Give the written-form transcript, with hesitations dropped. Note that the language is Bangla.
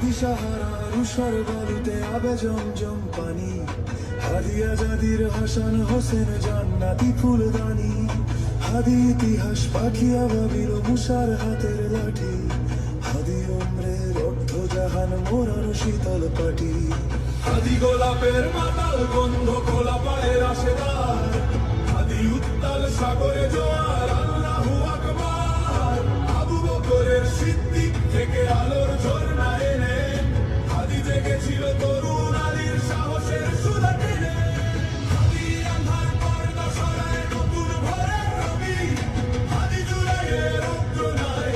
দিশাহারা রুষার বালুতে আবে জমজম পানি, হাদি আজাদির হাসান হোসেন জান্নাতি ফুলদানি, হাদি ইতিহাস পাখিয়া ভাবিল মুসার হাতের লাঠি, হাদি উমরের অর্ধ জাহান মোরার শীতল পাটি, হাদি গোলাপের মাতাল গন্ধ খোলা পায়ের আশেদার, হাদি উত্তাল সাগরে জোয়ার আল্লাহু আকবার, আবু বকরের সিদ্দিক থেকে আলোর ঝর্ণা এনে, হাদি জেগেছিল তরুণ আলীর সাহসের সুরা টেনে, হাদি আন্ধার পর্দা সরায় নতুন ভোরের রবি, হাদি জুলাইয়ের অগ্রনায়